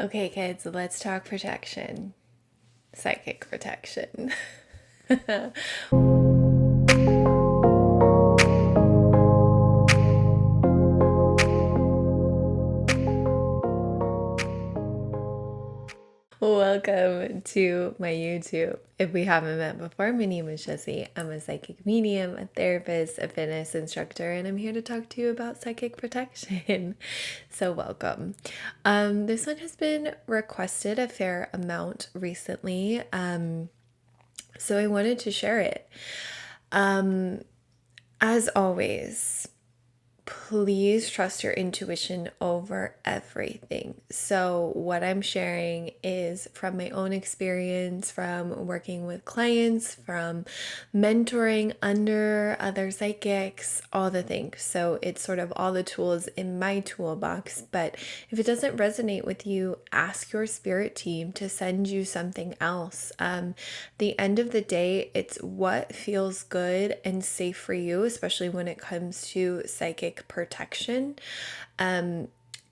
Okay, kids, let's talk protection. Psychic protection. Welcome to my YouTube. If we haven't met before, my name is Jessie. I'm a psychic medium, a therapist, a fitness instructor, and I'm here to talk to you about psychic protection. So, welcome. This one has been requested a fair amount recently, so I wanted to share it. As always, please trust your intuition over everything. So, what I'm sharing is from my own experience, from working with clients, from mentoring under other psychics, all the things. So, it's sort of all the tools in my toolbox. But if it doesn't resonate with you, ask your spirit team to send you something else. The end of the day, it's what feels good and safe for you, especially when it comes to psychic protection.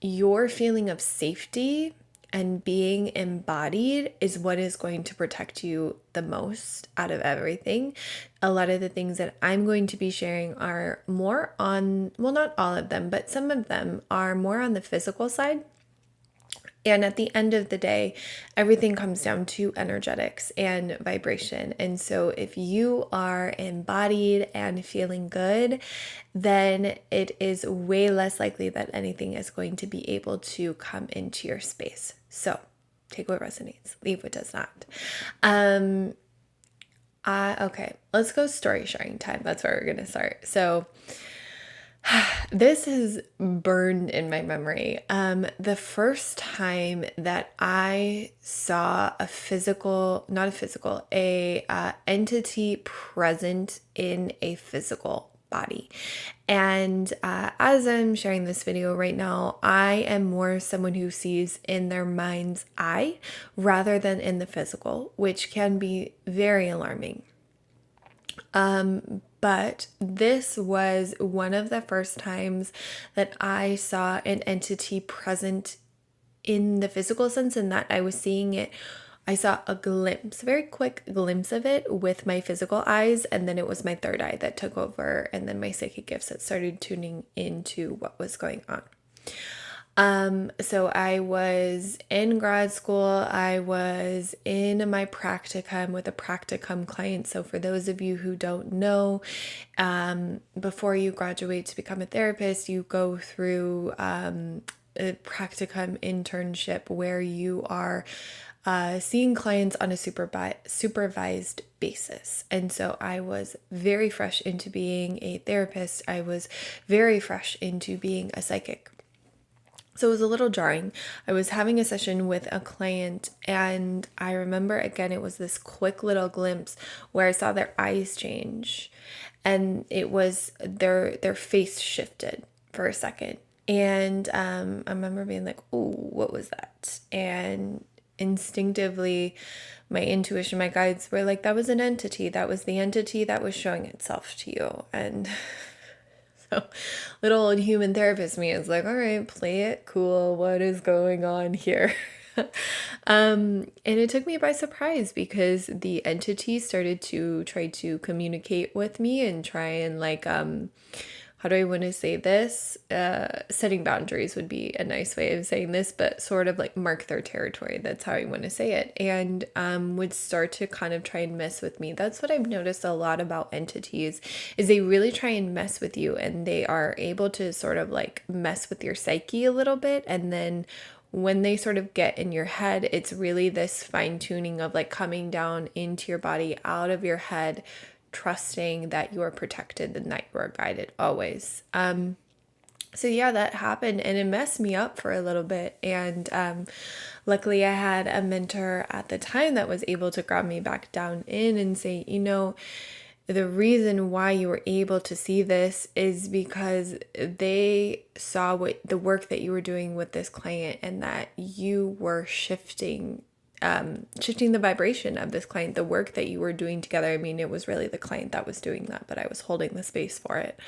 Your feeling of safety and being embodied is what is going to protect you the most out of everything. A lot of the things that I'm going to be sharing are more on, well, not all of them, but some of them are more on the physical side. And at the end of the day, everything comes down to energetics and vibration. And so if you are embodied and feeling good, then it is way less likely that anything is going to be able to come into your space. So take what resonates, leave what does not. Okay, let's go story sharing time. That's where we're going to start. So this is burned in my memory. The first time that I saw a physical, not a physical, a entity present in a physical body. And as I'm sharing this video right now, I am more someone who sees in their mind's eye rather than in the physical, which can be very alarming. But this was one of the first times that I saw an entity present in the physical sense, and that I was seeing it. I saw a glimpse, a very quick glimpse of it with my physical eyes, and then it was my third eye that took over, and then my psychic gifts that started tuning into what was going on. So I was in grad school. I was in my practicum with a practicum client. So for those of you who don't know, before you graduate to become a therapist, you go through a practicum internship where you are seeing clients on a supervised basis. And so I was very fresh into being a therapist. I was very fresh into being a psychic. So it was a little jarring. I was having a session with a client, and I remember again, it was this quick little glimpse where I saw their eyes change, and it was their face shifted for a second. And I remember being like, "Oh, what was that?" And instinctively, my intuition, my guides were like, "That was an entity. That was the entity that was showing itself to you." And so little old human therapist me is like, all right, play it cool. What is going on here? And it took me by surprise because the entity started to try to communicate with me and try and how do I want to say this? Setting boundaries would be a nice way of saying this, but sort of like mark their territory. That's how I want to say it. And would start to kind of try and mess with me. That's what I've noticed a lot about entities is they really try and mess with you, and they are able to sort of like mess with your psyche a little bit. And then when they sort of get in your head, it's really this fine tuning of like coming down into your body, out of your head, trusting that you are protected and that you are guided always. So yeah, that happened, and it messed me up for a little bit. And luckily I had a mentor at the time that was able to grab me back down in and say, the reason why you were able to see this is because they saw what the work that you were doing with this client, and that you were shifting the vibration of this client, the work that you were doing together. I mean, it was really the client that was doing that, but I was holding the space for it.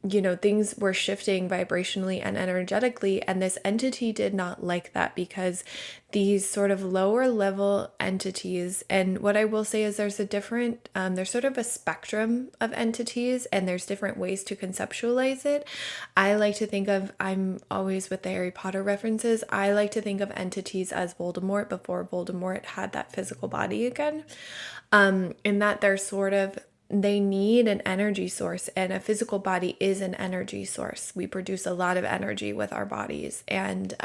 things were shifting vibrationally and energetically, and this entity did not like that, because these sort of lower level entities, and what I will say is there's there's sort of a spectrum of entities, and there's different ways to conceptualize it. I like to think of, I'm always with the Harry Potter references, I like to think of entities as Voldemort before Voldemort had that physical body again, in that they need an energy source, and a physical body is an energy source. We produce a lot of energy with our bodies, and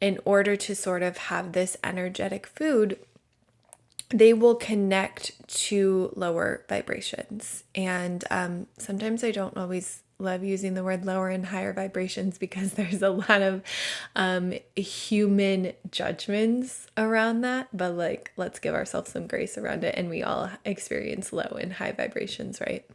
in order to sort of have this energetic food, they will connect to lower vibrations. And sometimes I don't always love using the word lower and higher vibrations, because there's a lot of human judgments around that. But like, let's give ourselves some grace around it. And we all experience low and high vibrations, right?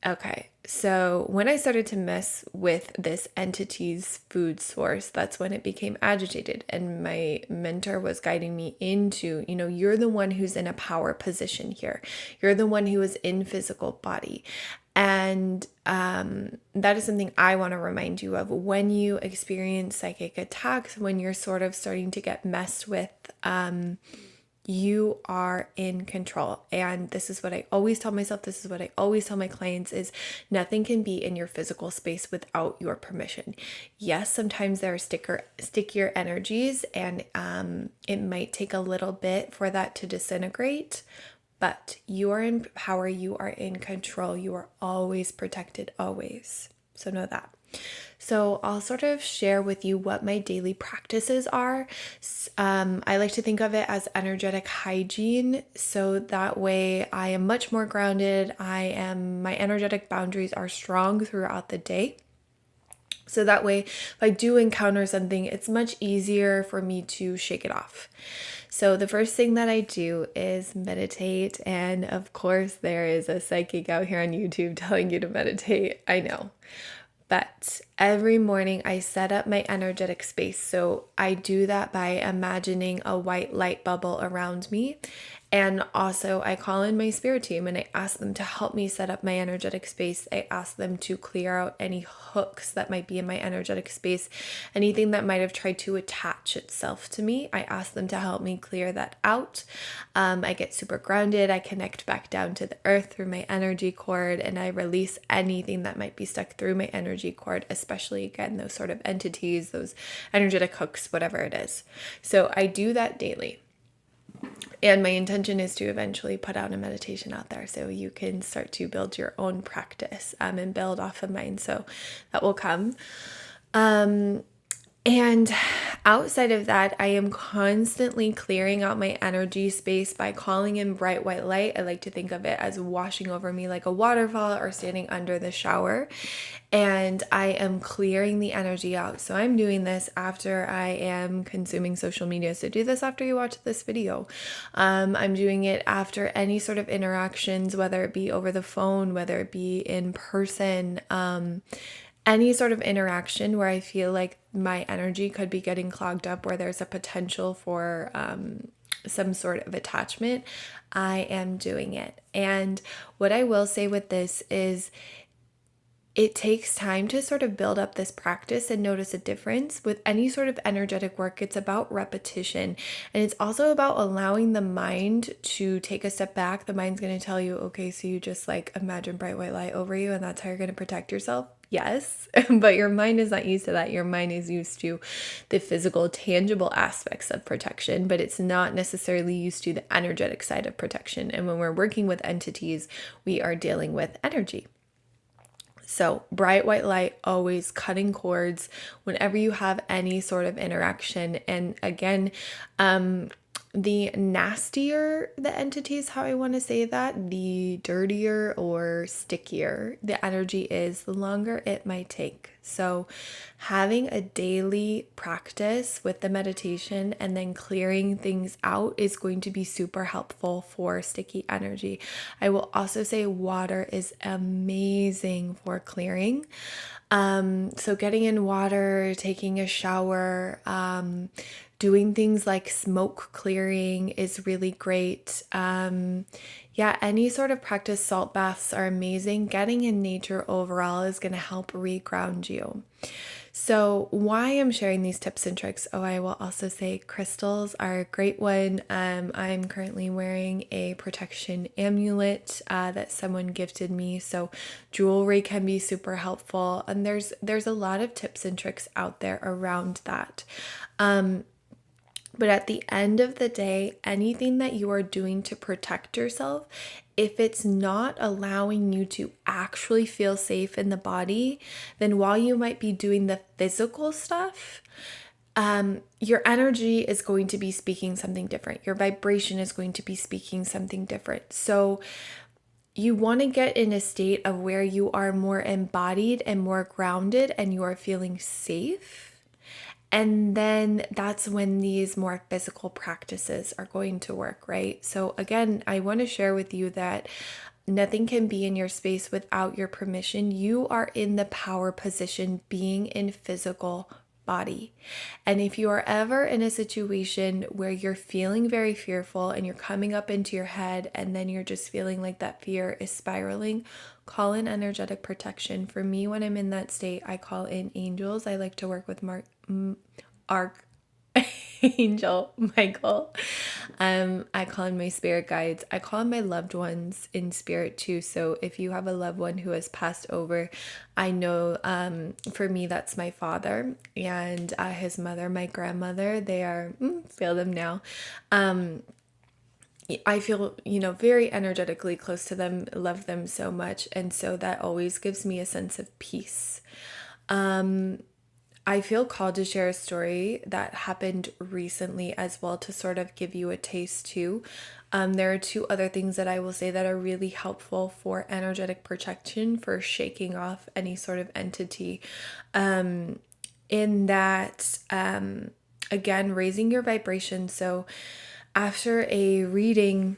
Okay, so when I started to mess with this entity's food source, that's when it became agitated. And my mentor was guiding me into, you're the one who's in a power position here. You're the one who is in physical body. And that is something I want to remind you of when you experience psychic attacks, when you're sort of starting to get messed with. You are in control. And this is what I always tell myself. This is what I always tell my clients, is nothing can be in your physical space without your permission. Yes, sometimes there are stickier energies, and it might take a little bit for that to disintegrate, but you are in power. You are in control. You are always protected, always. So know that. So I'll sort of share with you what my daily practices are. I like to think of it as energetic hygiene. So that way I am much more grounded. My energetic boundaries are strong throughout the day. So that way, if I do encounter something, it's much easier for me to shake it off. So the first thing that I do is meditate. And of course, there is a psychic out here on YouTube telling you to meditate. I know. But every morning I set up my energetic space. So I do that by imagining a white light bubble around me. And also I call in my spirit team and I ask them to help me set up my energetic space. I ask them to clear out any hooks that might be in my energetic space, anything that might have tried to attach itself to me. I ask them to help me clear that out. I get super grounded. I connect back down to the earth through my energy cord, and I release anything that might be stuck through my energy cord, especially, again, those sort of entities, those energetic hooks, whatever it is. So I do that daily. And my intention is to eventually put out a meditation out there so you can start to build your own practice and build off of mine. So that will come. And outside of that, I am constantly clearing out my energy space by calling in bright white light. I like to think of it as washing over me like a waterfall or standing under the shower. And I am clearing the energy out. So I'm doing this after I am consuming social media. So do this after you watch this video. I'm doing it after any sort of interactions, whether it be over the phone, whether it be in person, any sort of interaction where I feel like my energy could be getting clogged up, where there's a potential for some sort of attachment, I am doing it. And what I will say with this is it takes time to sort of build up this practice and notice a difference. With any sort of energetic work, it's about repetition. And it's also about allowing the mind to take a step back. The mind's going to tell you, okay, so you just like imagine bright white light over you and that's how you're going to protect yourself. Yes, but your mind is not used to that. Your mind is used to the physical, tangible aspects of protection, but it's not necessarily used to the energetic side of protection. And when we're working with entities, we are dealing with energy. So bright white light, always cutting cords whenever you have any sort of interaction. And again, the nastier the entities, how I want to say that, the dirtier or stickier the energy is, the longer it might take. So having a daily practice with the meditation and then clearing things out is going to be super helpful for sticky energy. I will also say water is amazing for clearing. So getting in water, taking a shower, doing things like smoke clearing is really great. Yeah, any sort of practice, salt baths are amazing. Getting in nature overall is going to help reground you. So, why I'm sharing these tips and tricks? Oh, I will also say crystals are a great one. I'm currently wearing a protection amulet that someone gifted me. So, jewelry can be super helpful, and there's a lot of tips and tricks out there around that. But at the end of the day, anything that you are doing to protect yourself, if it's not allowing you to actually feel safe in the body, then while you might be doing the physical stuff, your energy is going to be speaking something different. Your vibration is going to be speaking something different. So you want to get in a state of where you are more embodied and more grounded and you are feeling safe. And then that's when these more physical practices are going to work, right? So, again, I want to share with you that nothing can be in your space without your permission. You are in the power position being in physical body. And if you are ever in a situation where you're feeling very fearful and you're coming up into your head and then you're just feeling like that fear is spiraling, call in energetic protection. For me, when I'm in that state, I call in angels. I like to work with Archangel Michael. I call in my spirit guides. I call in my loved ones in spirit too. So if you have a loved one who has passed over, I know for me that's my father and his mother, my grandmother. They are feel them now. I feel, very energetically close to them, love them so much. And so that always gives me a sense of peace. I feel called to share a story that happened recently as well to sort of give you a taste too. There are two other things that I will say that are really helpful for energetic protection, for shaking off any sort of entity. In that, again, raising your vibration. So after a reading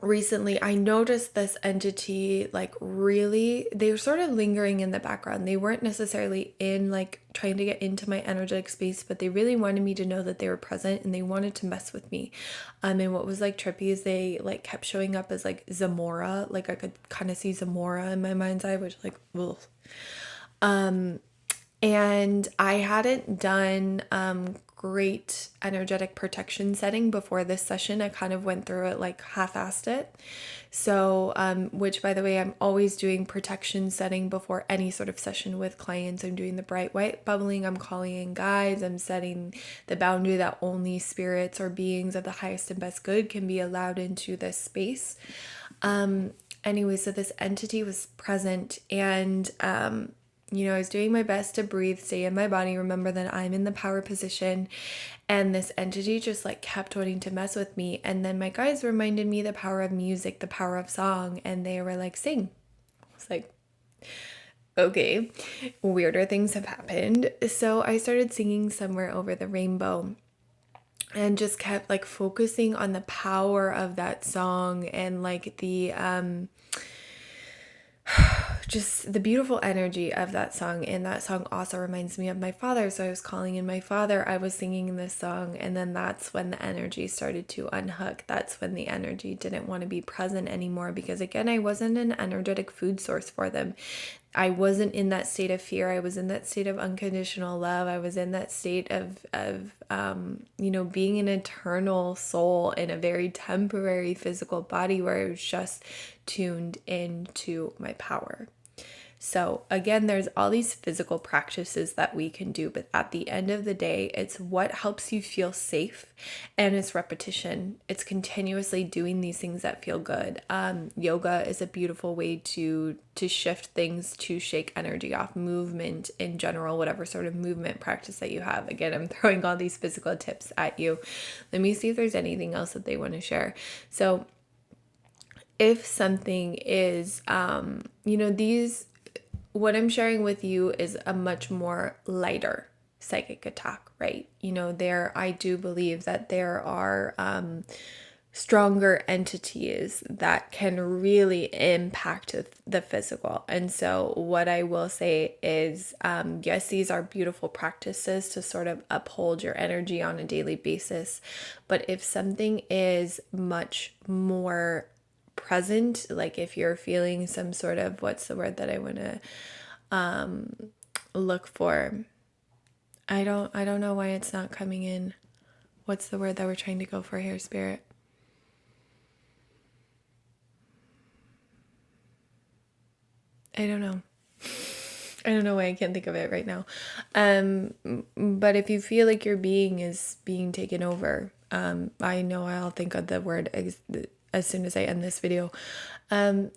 recently, I noticed this entity like really, they were sort of lingering in the background. They weren't necessarily in like trying to get into my energetic space, but they really wanted me to know that they were present and they wanted to mess with me. And what was like trippy is they like kept showing up as like Zamora, like I could kind of see Zamora in my mind's eye, which like, ugh. And I hadn't done great energetic protection setting before this session. I kind of went through it like half-assed it. So, which by the way, I'm always doing protection setting before any sort of session with clients. I'm doing the bright white bubbling, I'm calling in guides, I'm setting the boundary that only spirits or beings of the highest and best good can be allowed into this space. Anyway, so this entity was present and I was doing my best to breathe, stay in my body, remember that I'm in the power position. And this entity just like kept wanting to mess with me. And then my guides reminded me the power of music, the power of song. And they were like, sing. I was like, okay, weirder things have happened. So I started singing Somewhere Over the Rainbow and just kept like focusing on the power of that song and like the just the beautiful energy of that song. And that song also reminds me of my father. So I was calling in my father, I was singing this song, and then that's when the energy started to unhook. That's when the energy didn't want to be present anymore, because again, I wasn't an energetic food source for them. I wasn't in that state of fear. I was in that state of unconditional love. I was in that state of being an eternal soul in a very temporary physical body where I was just tuned into my power. So again, there's all these physical practices that we can do, but at the end of the day, it's what helps you feel safe, and it's repetition. It's continuously doing these things that feel good. Yoga is a beautiful way to shift things, to shake energy off. Movement in general, whatever sort of movement practice that you have. Again, I'm throwing all these physical tips at you. Let me see if there's anything else that they want to share. So if something is, what I'm sharing with you is a much more lighter psychic attack, right? I do believe that there are stronger entities that can really impact the physical. And so what I will say is, yes, these are beautiful practices to sort of uphold your energy on a daily basis. But if something is much more present, like if you're feeling some sort of, what's the word that I want to look for? I don't know why it's not coming in. What's the word that we're trying to go for here, Spirit? I don't know. I don't know why I can't think of it right now. But if you feel like your being is being taken over, I know I'll think of the word as soon as I end this video.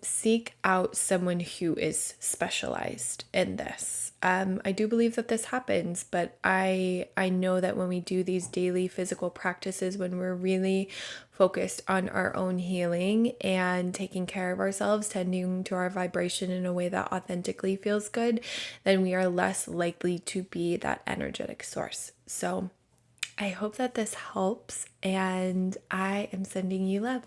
Seek out someone who is specialized in this. I do believe that this happens, but I know that when we do these daily physical practices, when we're really focused on our own healing and taking care of ourselves, tending to our vibration in a way that authentically feels good, then we are less likely to be that energetic source. So I hope that this helps, and I am sending you love.